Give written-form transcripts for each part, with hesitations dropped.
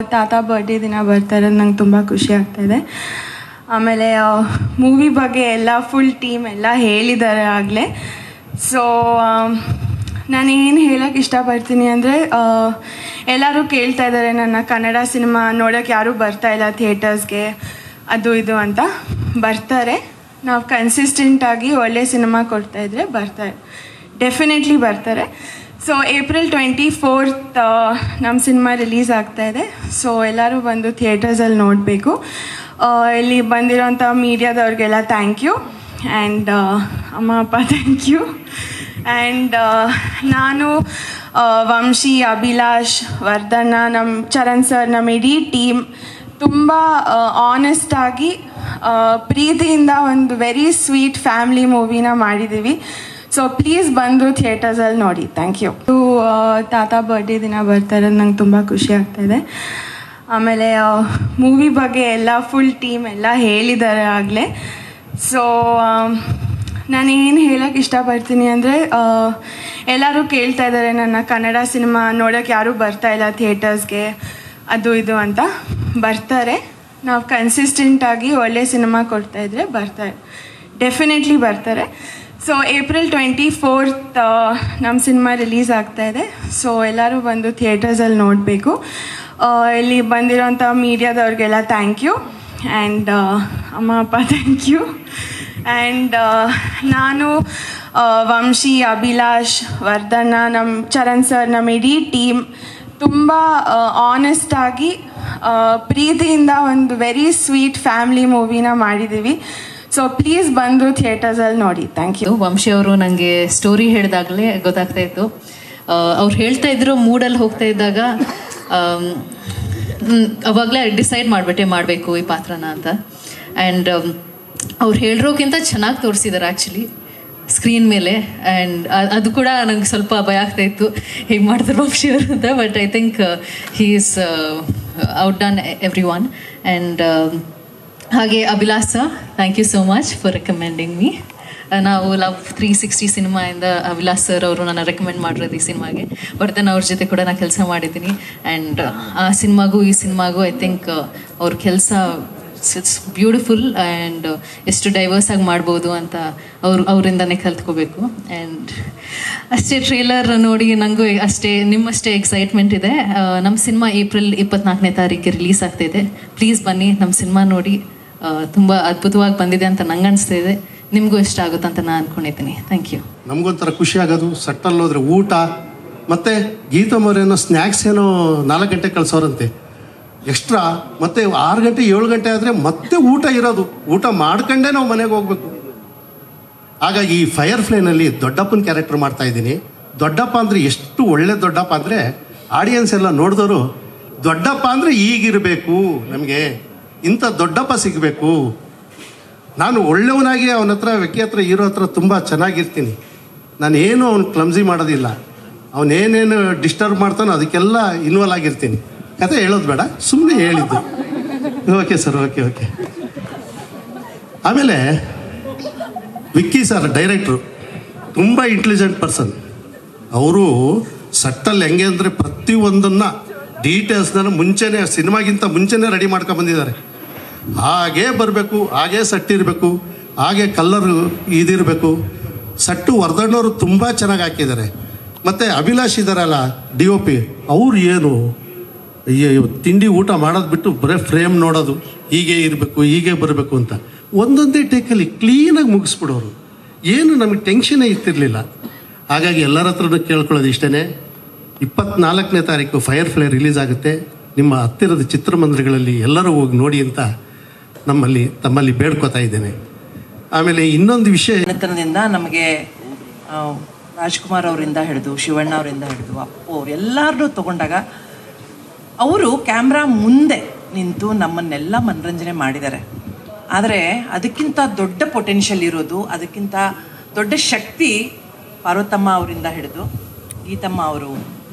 ತಾತ ಬರ್ಡೇ ದಿನ ಬರ್ತಾರೆ, ನಂಗೆ ತುಂಬ ಖುಷಿ ಆಗ್ತಾಯಿದೆ. ಆಮೇಲೆ ಮೂವಿ ಬಗ್ಗೆ ಎಲ್ಲ ಫುಲ್ ಟೀಮ್ ಎಲ್ಲ ಹೇಳಿದ್ದಾರೆ ಆಗಲೇ. ಸೊ ನಾನೇನು ಹೇಳೋಕ್ಕೆ ಇಷ್ಟಪಡ್ತೀನಿ ಅಂದರೆ, ಎಲ್ಲರೂ ಕೇಳ್ತಾ ಇದ್ದಾರೆ ನನ್ನ ಕನ್ನಡ ಸಿನಿಮಾ ನೋಡೋಕ್ಕೆ ಯಾರೂ ಬರ್ತಾಯಿಲ್ಲ ಥಿಯೇಟರ್ಸ್ಗೆ ಅದು ಇದು ಅಂತ. ಬರ್ತಾರೆ, ನಾವು ಕನ್ಸಿಸ್ಟೆಂಟಾಗಿ ಒಳ್ಳೆ ಸಿನಿಮಾ ಕೊಡ್ತಾಯಿದ್ರೆ ಬರ್ತಾರೆ, ಡೆಫಿನೆಟ್ಲಿ ಬರ್ತಾರೆ. ಸೊ ಏಪ್ರಿಲ್ 24 ನಮ್ಮ ಸಿನಿಮಾ ರಿಲೀಸ್ ಆಗ್ತಾಯಿದೆ. ಸೊ ಎಲ್ಲರೂ ಬಂದು ಥಿಯೇಟರ್ಸಲ್ಲಿ ನೋಡಬೇಕು. ಇಲ್ಲಿ ಬಂದಿರೋಂಥ ಮೀಡಿಯಾದವ್ರಿಗೆಲ್ಲ ಥ್ಯಾಂಕ್ ಯು, ಆ್ಯಂಡ್ ಅಮ್ಮ ಅಪ್ಪ ಥ್ಯಾಂಕ್ ಯು. ಆ್ಯಂಡ್ ನಾನು ವಂಶಿ, ಅಭಿಲಾಷ್, ವರ್ಧನ, ನಮ್ಮ ಚರಣ್ ಸರ್, ನಮ್ಮ ಇಡೀ ಟೀಮ್ ತುಂಬ ಆನೆಸ್ಟಾಗಿ ಪ್ರೀತಿಯಿಂದ ಒಂದು ವೆರಿ ಸ್ವೀಟ್ ಫ್ಯಾಮ್ಲಿ ಮೂವಿನ ಮಾಡಿದ್ದೀವಿ. ಸೊ ಪ್ಲೀಸ್ ಬಂದು ಥಿಯೇಟರ್ಸಲ್ಲಿ ನೋಡಿ. Thank you. ತಾತ ಬರ್ಡೇ ದಿನ ಬರ್ತಾರೆ, ನಂಗೆ ತುಂಬ ಖುಷಿ ಆಗ್ತಾಯಿದೆ. ಆಮೇಲೆ ಮೂವಿ ಬಗ್ಗೆ ಎಲ್ಲ ಫುಲ್ ಟೀಮ್ ಎಲ್ಲ ಹೇಳಿದ್ದಾರೆ ಆಗಲೇ. ಸೊ ನಾನೇನು ಹೇಳೋಕ್ಕೆ ಇಷ್ಟಪಡ್ತೀನಿ ಅಂದರೆ, ಎಲ್ಲರೂ ಕೇಳ್ತಾ ಇದ್ದಾರೆ ನನ್ನ ಕನ್ನಡ ಸಿನಿಮಾ ನೋಡೋಕ್ಕೆ ಯಾರೂ ಬರ್ತಾಯಿಲ್ಲ ಥಿಯೇಟರ್ಸ್ಗೆ ಅದು ಇದು ಅಂತ. ಬರ್ತಾರೆ, ನಾವು ಕನ್ಸಿಸ್ಟೆಂಟಾಗಿ ಒಳ್ಳೆ ಸಿನಿಮಾ ಕೊಡ್ತಾಯಿದ್ರೆ ಬರ್ತಾರೆ, ಡೆಫಿನೆಟ್ಲಿ ಬರ್ತಾರೆ. ಸೊ ಏಪ್ರಿಲ್ 24 ನಮ್ಮ ಸಿನಿಮಾ ರಿಲೀಸ್ ಆಗ್ತಾಯಿದೆ. ಸೊ ಎಲ್ಲರೂ ಬಂದು ಥಿಯೇಟರ್ಸಲ್ಲಿ ನೋಡಬೇಕು. ಇಲ್ಲಿ ಬಂದಿರೋಂಥ ಮೀಡಿಯಾದವ್ರಿಗೆಲ್ಲ ಥ್ಯಾಂಕ್ ಯು, ಆ್ಯಂಡ್ ಅಮ್ಮ ಅಪ್ಪ ಥ್ಯಾಂಕ್ ಯು. ಆ್ಯಂಡ್ ನಾನು ವಂಶಿ, ಅಭಿಲಾಷ್, ವರ್ಧನ, ನಮ್ಮ ಚರಣ್ ಸರ್, ನಮ್ಮ ಇಡೀ ಟೀಮ್ ತುಂಬ ಆನೆಸ್ಟಾಗಿ ಪ್ರೀತಿಯಿಂದ ಒಂದು ವೆರಿ ಸ್ವೀಟ್ ಫ್ಯಾಮ್ಲಿ ಮೂವಿನ ಮಾಡಿದ್ದೀವಿ. ಸೊ ಪ್ಲೀಸ್ ಬಂದು ಥಿಯೇಟರ್ಸಲ್ಲಿ ನೋಡಿ. Thank you. ವಂಶಿ ಅವರು ನನಗೆ ಸ್ಟೋರಿ ಹೇಳಿದಾಗಲೇ ಗೊತ್ತಾಗ್ತಾ ಇತ್ತು. ಅವ್ರು ಹೇಳ್ತಾ ಇದ್ರು ಮೂಡಲ್ಲಿ ಹೋಗ್ತಾ ಇದ್ದಾಗ ಅವಾಗಲೇ ಡಿಸೈಡ್ ಮಾಡಿಬಿಟ್ಟೆ ಮಾಡಬೇಕು ಈ ಪಾತ್ರನ ಅಂತ. ಆ್ಯಂಡ್ ಅವ್ರು ಹೇಳಿರೋಕ್ಕಿಂತ ಚೆನ್ನಾಗಿ ತೋರಿಸಿದ್ದಾರೆ ಆ್ಯಕ್ಚುಲಿ ಸ್ಕ್ರೀನ್ ಮೇಲೆ. ಆ್ಯಂಡ್ ಅದು ಕೂಡ ನಂಗೆ ಸ್ವಲ್ಪ ಭಯ ಆಗ್ತಾ ಇತ್ತು, ಹೇಗೆ ಮಾಡ್ತಾರೆ ವಂಶಿ ಅವರು ಅಂತ. But I think he is outdone everyone. And ಹಾಗೆ Abhilasha, thank you so much for recommending me. ನಾವು ಲವ್ 360 ಸಿನಿಮಾಯಿಂದ ಅಭಿಲಾಷ್ ಸರ್ ಅವರು ನನ್ನ ರೆಕಮೆಂಡ್ ಮಾಡಿರೋದು ಈ ಸಿನಿಮಾಗೆ. ವರ್ಧನ್ ಅವ್ರ ಜೊತೆ ಕೂಡ ನಾನು ಕೆಲಸ ಮಾಡಿದ್ದೀನಿ. ಆ್ಯಂಡ್ ಆ ಸಿನಿಮಾಗೂ ಈ ಸಿನಿಮಾಗೂ ಐ ಥಿಂಕ್ ಅವ್ರ ಕೆಲಸ ಇಟ್ಸ್ ಬ್ಯೂಟಿಫುಲ್. ಆ್ಯಂಡ್ ಎಷ್ಟು ಡೈವರ್ಸ್ ಆಗಿ ಮಾಡ್ಬೋದು ಅಂತ ಅವರಿಂದನೇ ಕಲ್ತ್ಕೋಬೇಕು. ಆ್ಯಂಡ್ ಅಷ್ಟೇ ಟ್ರೇಲರ್ ನೋಡಿ ನನಗೂ ಅಷ್ಟೇ ನಿಮ್ಮಷ್ಟೇ ಎಕ್ಸೈಟ್ಮೆಂಟ್ ಇದೆ. ನಮ್ಮ ಸಿನಿಮಾ ಏಪ್ರಿಲ್ 24ನೇ ತಾರೀಕಿಗೆ ರಿಲೀಸ್ ಆಗ್ತಾಯಿದೆ. ಪ್ಲೀಸ್ ಬನ್ನಿ, ನಮ್ಮ ಸಿನಿಮಾ ನೋಡಿ. ತುಂಬ ಅದ್ಭುತವಾಗಿ ಬಂದಿದೆ ಅಂತ ನಂಗೆ ಅನಿಸ್ತಾ ಇದೆ. ನಿಮಗೂ ಇಷ್ಟ ಆಗುತ್ತೆ ಅಂತ ನಾನು ಅಂದ್ಕೊಂಡಿದ್ದೀನಿ. Thank you. ನಮಗೊಂಥರ ಖುಷಿ ಆಗೋದು ಸಟ್ಟಲ್ಲಿ ಹೋದ್ರೆ ಊಟ, ಮತ್ತು ಗೀತಮ್ಮವ್ರೇನೋ ಸ್ನ್ಯಾಕ್ಸ್ ಏನೋ 4 ಗಂಟೆ ಕಳಿಸೋರಂತೆ ಎಕ್ಸ್ಟ್ರಾ, ಮತ್ತು 6 ಗಂಟೆ 7 ಗಂಟೆ ಆದರೆ ಮತ್ತೆ ಊಟ ಇರೋದು. ಊಟ ಮಾಡ್ಕೊಂಡೇ ನಾವು ಮನೆಗೆ ಹೋಗ್ಬೇಕು. ಹಾಗಾಗಿ ಈ ಫೈರ್ ಫ್ಲೇನಲ್ಲಿ ದೊಡ್ಡಪ್ಪನ ಕ್ಯಾರೆಕ್ಟರ್ ಮಾಡ್ತಾಯಿದ್ದೀನಿ. ದೊಡ್ಡಪ್ಪ ಅಂದರೆ ಎಷ್ಟು ಒಳ್ಳೆ ದೊಡ್ಡಪ್ಪ ಅಂದರೆ, ಆಡಿಯನ್ಸ್ ಎಲ್ಲ ನೋಡಿದವರು ದೊಡ್ಡಪ್ಪ ಅಂದರೆ ಈಗಿರಬೇಕು, ನಮಗೆ ಇಂಥ ದೊಡ್ಡಪ್ಪ ಸಿಗಬೇಕು. ನಾನು ಒಳ್ಳೆಯವನಾಗಿ ಅವನ ಹತ್ರ ವ್ಯಕ್ತಿ ಹತ್ರ ಹೀರೋ ಹತ್ರ ತುಂಬ ಚೆನ್ನಾಗಿರ್ತೀನಿ. ನಾನೇನು ಅವ್ನು ಕ್ಲಮ್ಸಿ ಮಾಡೋದಿಲ್ಲ. ಅವನೇನೇನು ಡಿಸ್ಟರ್ಬ್ ಮಾಡ್ತಾನೋ ಅದಕ್ಕೆಲ್ಲ ಇನ್ವಾಲ್ವ್ ಆಗಿರ್ತೀನಿ. ಕತೆ ಹೇಳೋದು ಬೇಡ, ಸುಮ್ಮನೆ ಹೇಳಿದ್ದು. Okay sir, okay okay. ಆಮೇಲೆ ವಿಕ್ಕಿ ಸರ್ ಡೈರೆಕ್ಟ್ರು ತುಂಬ ಇಂಟೆಲಿಜೆಂಟ್ ಪರ್ಸನ್. ಅವರು ಸಟ್ಟಲ್ಲಿ ಹೆಂಗೆ ಅಂದರೆ ಪ್ರತಿಯೊಂದನ್ನು ಡೀಟೇಲ್ಸ್ನ ಮುಂಚೆನೇ, ಸಿನಿಮಾಗಿಂತ ಮುಂಚೆನೇ ರೆಡಿ ಮಾಡ್ಕೊಂಡು ಬಂದಿದ್ದಾರೆ. ಹಾಗೇ ಬರಬೇಕು, ಹಾಗೇ ಸಟ್ಟಿರಬೇಕು, ಹಾಗೆ ಕಲ್ಲರು ಇದಿರಬೇಕು. ಸಟ್ಟು ವರ್ಧಣ್ಣವರು ತುಂಬ ಚೆನ್ನಾಗಿ ಹಾಕಿದ್ದಾರೆ. ಮತ್ತು ಅಭಿಲಾಷ್ ಇದ್ದಾರಲ್ಲ DOP, ಅವ್ರು ಏನು ಅಯ್ಯೋ ತಿಂಡಿ ಊಟ ಮಾಡೋದು ಬಿಟ್ಟು ಬರೀ ಫ್ರೇಮ್ ನೋಡೋದು, ಹೀಗೆ ಇರಬೇಕು, ಹೀಗೆ ಬರಬೇಕು ಅಂತ ಒಂದೊಂದೇ ಟೇಕಲ್ಲಿ ಕ್ಲೀನಾಗಿ ಮುಗಿಸ್ಬಿಡೋರು. ಏನು ನಮಗೆ ಟೆನ್ಷನೇ ಇರ್ತಿರ್ಲಿಲ್ಲ. ಹಾಗಾಗಿ ಎಲ್ಲರ ಹತ್ರನೂ ಕೇಳ್ಕೊಳ್ಳೋದು ಇಷ್ಟೇ, 24ನೇ ತಾರೀಕು ಫೈರ್ ಫ್ಲೈ ರಿಲೀಸ್ ಆಗುತ್ತೆ. ನಿಮ್ಮ ಹತ್ತಿರದ ಚಿತ್ರಮಂದಿರಗಳಲ್ಲಿ ಎಲ್ಲರೂ ಹೋಗಿ ನೋಡಿ ಅಂತ ತಮ್ಮಲ್ಲಿ ಬೇಡ್ಕೋತಾ ಇದ್ದೇನೆ. ಆಮೇಲೆ ಇನ್ನೊಂದು ವಿಷಯ, ಮನೆತನದಿಂದ ನಮಗೆ ರಾಜ್ಕುಮಾರ್ ಅವರಿಂದ ಹಿಡಿದು ಶಿವಣ್ಣ ಅವರಿಂದ ಹಿಡಿದು ಅಪ್ಪು ಅವ್ರು ಎಲ್ಲರನ್ನೂ ತೊಗೊಂಡಾಗ ಅವರು ಕ್ಯಾಮ್ರಾ ಮುಂದೆ ನಿಂತು ನಮ್ಮನ್ನೆಲ್ಲ ಮನರಂಜನೆ ಮಾಡಿದ್ದಾರೆ. ಆದರೆ ಅದಕ್ಕಿಂತ ದೊಡ್ಡ ಪೊಟೆನ್ಷಿಯಲ್ ಇರೋದು, ಅದಕ್ಕಿಂತ ದೊಡ್ಡ ಶಕ್ತಿ ಪಾರ್ವತಮ್ಮ ಅವರಿಂದ ಹಿಡಿದು ಗೀತಮ್ಮ ಅವರು,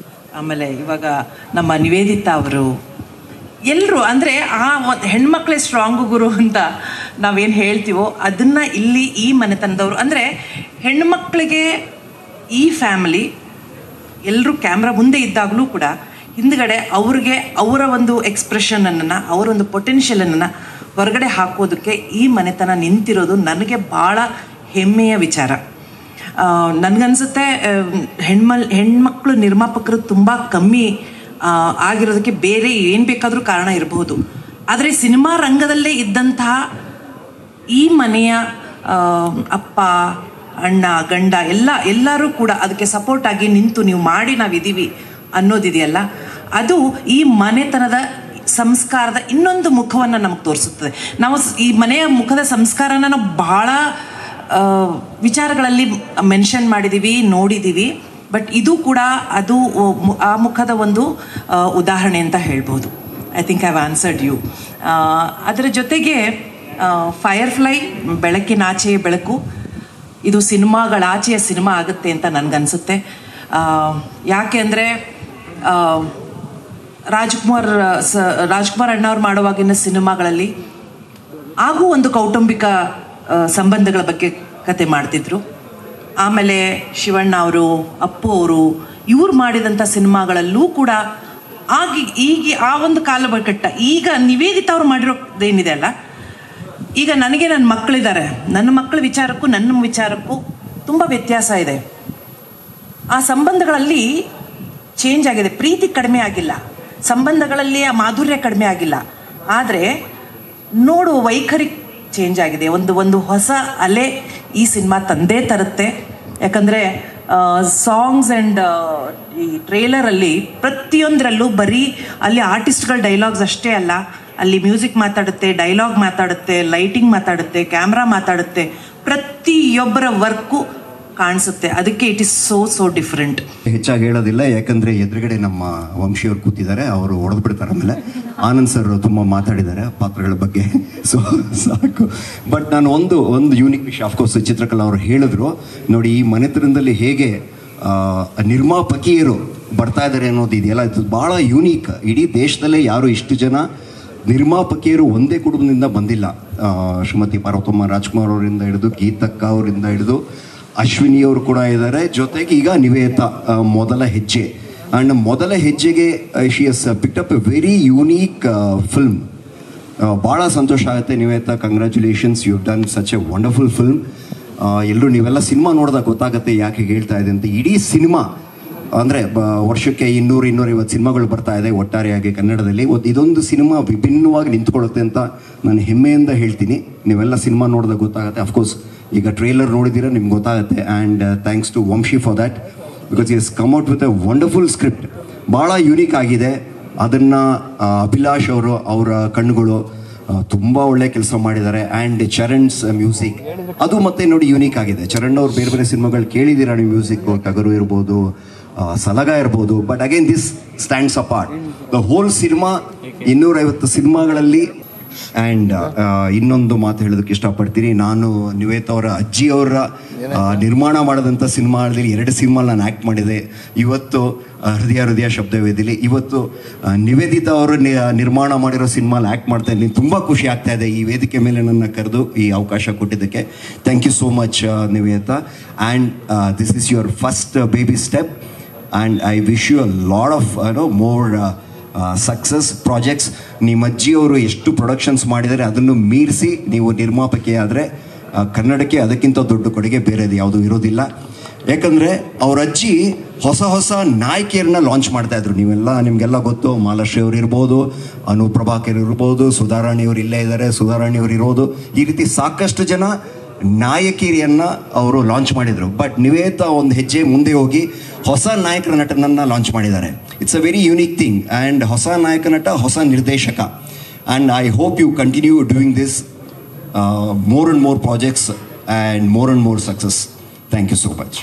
ಆಮೇಲೆ ಇವಾಗ ನಮ್ಮ ನಿವೇದಿತಾ ಅವರು, ಎಲ್ಲರೂ ಅಂದರೆ ಆ ಹೆಣ್ಮಕ್ಳೇ ಸ್ಟ್ರಾಂಗು ಗುರು ಅಂತ ನಾವೇನು ಹೇಳ್ತೀವೋ ಅದನ್ನು ಇಲ್ಲಿ ಈ ಮನೆತನದವರು, ಅಂದರೆ ಹೆಣ್ಮಕ್ಳಿಗೆ ಈ ಫ್ಯಾಮಿಲಿ ಎಲ್ಲರೂ ಕ್ಯಾಮ್ರಾ ಮುಂದೆ ಇದ್ದಾಗಲೂ ಕೂಡ ಹಿಂದ್ಗಡೆ ಅವ್ರಿಗೆ ಅವರ ಒಂದು ಎಕ್ಸ್ಪ್ರೆಷನನ್ನು ಅವರ ಒಂದು ಪೊಟೆನ್ಷಿಯಲನ್ನು ಹೊರಗಡೆ ಹಾಕೋದಕ್ಕೆ ಈ ಮನೆತನ ನಿಂತಿರೋದು ನನಗೆ ಭಾಳ ಹೆಮ್ಮೆಯ ವಿಚಾರ. ನನಗನ್ಸುತ್ತೆ ಹೆಣ್ಮಕ್ಳು ನಿರ್ಮಾಪಕರು ತುಂಬ ಕಮ್ಮಿ ಆಗಿರೋದಕ್ಕೆ ಬೇರೆ ಏನು ಬೇಕಾದರೂ ಕಾರಣ ಇರಬಹುದು. ಆದರೆ ಸಿನಿಮಾ ರಂಗದಲ್ಲೇ ಇದ್ದಂತಹ ಈ ಮನೆಯ ಅಪ್ಪ, ಅಣ್ಣ, ಗಂಡ ಎಲ್ಲರೂ ಕೂಡ ಅದಕ್ಕೆ ಸಪೋರ್ಟ್ ಆಗಿ ನಿಂತು ನೀವು ಮಾಡಿ ನಾವಿದ್ದೀವಿ ಅನ್ನೋದಿದೆಯಲ್ಲ, ಅದು ಈ ಮನೆತನದ ಸಂಸ್ಕಾರದ ಇನ್ನೊಂದು ಮುಖವನ್ನು ನಮಗೆ ತೋರಿಸುತ್ತದೆ. ನಾವು ಈ ಮನೆಯ ಮುಖದ ಸಂಸ್ಕಾರನ ನಾವು ಭಾಳ ವಿಚಾರಗಳಲ್ಲಿ ಮೆನ್ಷನ್ ಮಾಡಿದ್ದೀವಿ, ನೋಡಿದ್ದೀವಿ. ಬಟ್ ಇದು ಕೂಡ ಅದು ಆ ಮುಖದ ಒಂದು ಉದಾಹರಣೆ ಅಂತ ಹೇಳ್ಬೋದು. I think I have answered you. ಅದರ ಜೊತೆಗೆ ಫೈರ್ಫ್ಲೈ, ಬೆಳಕಿನಾಚೆಯ ಬೆಳಕು, ಇದು ಸಿನಿಮಾಗಳಾಚೆಯ ಸಿನಿಮಾ ಆಗುತ್ತೆ ಅಂತ ನನಗನ್ಸುತ್ತೆ. ಯಾಕೆ ಅಂದರೆ ರಾಜ್ಕುಮಾರ್ ಅಣ್ಣವ್ರು ಮಾಡುವಾಗಿನ ಸಿನಿಮಾಗಳಲ್ಲಿ ಹಾಗೂ ಒಂದು ಕೌಟುಂಬಿಕ ಸಂಬಂಧಗಳ ಬಗ್ಗೆ ಕತೆ ಮಾಡ್ತಿದ್ರು. ಆಮೇಲೆ ಶಿವಣ್ಣ ಅವರು, ಅಪ್ಪು ಅವರು, ಇವ್ರು ಮಾಡಿದಂಥ ಸಿನಿಮಾಗಳಲ್ಲೂ ಕೂಡ ಈಗ ಆ ಒಂದು ಕಾಲಘಟ್ಟ. ಈಗ ನಿವೇದಿತಾ ಅವ್ರು ಮಾಡಿರೋದೇನಿದೆ ಅಲ್ಲ, ಈಗ ನನಗೆ ನನ್ನ ಮಕ್ಕಳಿದ್ದಾರೆ, ನನ್ನ ಮಕ್ಕಳ ವಿಚಾರಕ್ಕೂ ನನ್ನ ವಿಚಾರಕ್ಕೂ ತುಂಬ ವ್ಯತ್ಯಾಸ ಇದೆ. ಆ ಸಂಬಂಧಗಳಲ್ಲಿ ಚೇಂಜ್ ಆಗಿದೆ, ಪ್ರೀತಿ ಕಡಿಮೆ ಆಗಿಲ್ಲ, ಸಂಬಂಧಗಳಲ್ಲಿ ಆ ಮಾಧುರ್ಯ ಕಡಿಮೆ ಆಗಿಲ್ಲ, ಆದರೆ ನೋಡುವ ವೈಖರಿ ಚೇಂಜ್ ಆಗಿದೆ. ಒಂದು ಹೊಸ ಅಲೆ ಈ ಸಿನಿಮಾ ತಂದೇ ತರುತ್ತೆ. ಯಾಕಂದರೆ ಸಾಂಗ್ಸ್ ಆ್ಯಂಡ್ ಈ ಟ್ರೇಲರಲ್ಲಿ ಪ್ರತಿಯೊಂದರಲ್ಲೂ ಬರೀ ಅಲ್ಲಿ ಆರ್ಟಿಸ್ಟ್ಗಳ ಡೈಲಾಗ್ಸ್ ಅಷ್ಟೇ ಅಲ್ಲ, ಅಲ್ಲಿ ಮ್ಯೂಸಿಕ್ ಮಾತಾಡುತ್ತೆ, ಡೈಲಾಗ್ ಮಾತಾಡುತ್ತೆ, ಲೈಟಿಂಗ್ ಮಾತಾಡುತ್ತೆ, ಕ್ಯಾಮ್ರಾ ಮಾತಾಡುತ್ತೆ, ಪ್ರತಿಯೊಬ್ಬರ ವರ್ಕು ಕಾಣಿಸುತ್ತೆ. ಅದಕ್ಕೆ ಇಟ್ ಇಸ್ ಸೋ ಡಿಫ್ರೆಂಟ್. ಹೆಚ್ಚಾಗಿ ಹೇಳೋದಿಲ್ಲ, ಯಾಕಂದರೆ ಎದುರುಗಡೆ ನಮ್ಮ ವಂಶಿಯವರು ಕೂತಿದ್ದಾರೆ, ಅವರು ಹೊಡೆದು ಬಿಡ್ತಾರೆ. ಆಮೇಲೆ ಆನಂದ್ ಸರ್ ತುಂಬ ಮಾತಾಡಿದ್ದಾರೆ ಪಾತ್ರಗಳ ಬಗ್ಗೆ, ಸೊ ಸಾಕು. ಬಟ್ ನಾನು ಒಂದು ಯೂನಿಕ್ ವಿಷಯ, ಆಫ್ಕೋರ್ಸ್ ಚಿತ್ರಕಲಾ ಅವರು ಹೇಳಿದ್ರು ನೋಡಿ, ಈ ಮನೆತನದಲ್ಲಿ ಹೇಗೆ ನಿರ್ಮಾಪಕಿಯರು ಬರ್ತಾ ಇದ್ದಾರೆ ಅನ್ನೋದು ಇದೆಯಲ್ಲ, ಇದು ಭಾಳ ಯೂನೀಕ್. ಇಡೀ ದೇಶದಲ್ಲೇ ಯಾರು ಇಷ್ಟು ಜನ ನಿರ್ಮಾಪಕಿಯರು ಒಂದೇ ಕುಟುಂಬದಿಂದ ಬಂದಿಲ್ಲ. ಶ್ರೀಮತಿ ಪಾರ್ವತಮ್ಮ ರಾಜ್ಕುಮಾರ್ ಅವರಿಂದ ಹಿಡಿದು, ಗೀತಕ್ಕ ಅವರಿಂದ ಹಿಡಿದು, ಅಶ್ವಿನಿಯವರು ಕೂಡ ಇದ್ದಾರೆ. ಜೊತೆಗೆ ಈಗ ನಿವೇತಾ ಮೊದಲ ಹೆಜ್ಜೆ, ಆ್ಯಂಡ್ ಮೊದಲ ಹೆಜ್ಜೆಗೆ she has picked up a very unique film. ಭಾಳ ಸಂತೋಷ ಆಗುತ್ತೆ Nivetha, congratulations, you done such a wonderful film. ಎಲ್ಲರೂ ನೀವೆಲ್ಲ ಸಿನಿಮಾ ನೋಡಿದಾಗ ಗೊತ್ತಾಗುತ್ತೆ ಯಾಕೆ ಹೇಳ್ತಾ ಇದೆ ಅಂತ. ಇಡೀ ಸಿನಿಮಾ ಅಂದರೆ ವರ್ಷಕ್ಕೆ 200-250 ಸಿನಿಮಾಗಳು ಬರ್ತಾ ಇದೆ ಒಟ್ಟಾರೆಯಾಗಿ ಕನ್ನಡದಲ್ಲಿ. ಇದೊಂದು ಸಿನಿಮಾ ವಿಭಿನ್ನವಾಗಿ ನಿಂತ್ಕೊಳ್ಳುತ್ತೆ ಅಂತ ನಾನು ಹೆಮ್ಮೆಯಿಂದ ಹೇಳ್ತೀನಿ. ನೀವೆಲ್ಲ ಸಿನಿಮಾ ನೋಡಿದಾಗ ಗೊತ್ತಾಗುತ್ತೆ. ಅಫ್ಕೋರ್ಸ್ ಈಗ ಟ್ರೇಲರ್ ನೋಡಿದ್ದೀರಾ, ನಿಮ್ಗೆ ಗೊತ್ತಾಗುತ್ತೆ. And thanks to Vamshi for that, because is come out with a wonderful script. ಭಾಳ ಯೂನಿಕ್ ಆಗಿದೆ. ಅದನ್ನು ಅಭಿಲಾಷ್ ಅವರ ಕಣ್ಣುಗಳು ತುಂಬ ಒಳ್ಳೆ ಕೆಲಸ ಮಾಡಿದ್ದಾರೆ. ಆ್ಯಂಡ್ ಚರಣ್ಸ್ ಮ್ಯೂಸಿಕ್ ಅದು ಮತ್ತೆ ನೋಡಿ ಯೂನಿಕ್ ಆಗಿದೆ. ಚರಣ್ ಅವ್ರು ಬೇರೆ ಬೇರೆ ಸಿನಿಮಾಗಳು ಕೇಳಿದ್ದೀರಾ ನೀವು, ಮ್ಯೂಸಿಕ್ ಟಗರು ಇರ್ಬೋದು, ಸಲಗ ಇರ್ಬೋದು. But again this stands apart. The whole cinema 250 ಸಿನಿಮಾಗಳಲ್ಲಿ. ಆ್ಯಂಡ್ ಇನ್ನೊಂದು ಮಾತು ಹೇಳೋದಕ್ಕೆ ಇಷ್ಟಪಡ್ತೀನಿ, ನಾನು ನಿವೇತಾ ಅವರ ಅಜ್ಜಿಯವರ ನಿರ್ಮಾಣ ಮಾಡಿದಂಥ ಸಿನಿಮಾದಲ್ಲಿ 2 ಸಿನಿಮಾ ನಾನು ಆ್ಯಕ್ಟ್ ಮಾಡಿದೆ. ಇವತ್ತು ಹೃದಯ ಶಬ್ದವೇದಿಲಿ, ಇವತ್ತು ನಿವೇದಿತಾ ಅವರು ನಿರ್ಮಾಣ ಮಾಡಿರೋ ಸಿನಿಮಾಲಿ ಆ್ಯಕ್ಟ್ ಮಾಡ್ತಾ ಇದ್ದೀನಿ. ತುಂಬ ಖುಷಿ ಆಗ್ತಾ ಇದೆ ಈ ವೇದಿಕೆ ಮೇಲೆ ನನ್ನ ಕರೆದು ಈ ಅವಕಾಶ ಕೊಟ್ಟಿದ್ದಕ್ಕೆ. Thank you so much Nivetha. And this is your first baby step, and I wish you a lot of more success projects. ನಿಮ್ಮ ಅಜ್ಜಿಯವರು ಎಷ್ಟು ಪ್ರೊಡಕ್ಷನ್ಸ್ ಮಾಡಿದರೆ ಅದನ್ನು ಮೀರಿಸಿ ನೀವು ನಿರ್ಮಾಪಕಿ ಆದರೆ ಕನ್ನಡಕ್ಕೆ ಅದಕ್ಕಿಂತ ದೊಡ್ಡ ಕೊಡುಗೆ ಬೇರೆದು ಯಾವುದೂ ಇರೋದಿಲ್ಲ. ಯಾಕಂದರೆ ಅವ್ರ ಅಜ್ಜಿ ಹೊಸ ನಾಯಕಿಯರನ್ನ ಲಾಂಚ್ ಮಾಡ್ತಾಯಿದ್ರು. ನಿಮಗೆಲ್ಲ ಗೊತ್ತು, ಮಾಲಾಶ್ರೀ ಅವರು ಇರ್ಬೋದು, ಅನುಪ್ರಭಾಕರ್ ಇರ್ಬೋದು, ಸುಧಾರಾಣಿಯವರು ಇಲ್ಲೇ ಇದ್ದಾರೆ, ಸುಧಾರಾಣಿಯವರು ಇರೋದು, ಈ ರೀತಿ ಸಾಕಷ್ಟು ಜನ ನಾಯಕಿಯರನ್ನು ಅವರು ಲಾಂಚ್ ಮಾಡಿದರು. ಬಟ್ ನಿವೇತಾ ಒಂದು ಹೆಜ್ಜೆ ಮುಂದೆ ಹೋಗಿ ಹೊಸ ನಾಯಕ ನಟನನ್ನು ಲಾಂಚ್ ಮಾಡಿದ್ದಾರೆ. It's a very unique thing. And ಹೊಸ ನಾಯಕ ನಟ, ಹೊಸ ನಿರ್ದೇಶಕ. And I hope you continue doing this more and more projects and more success. Thank you so much.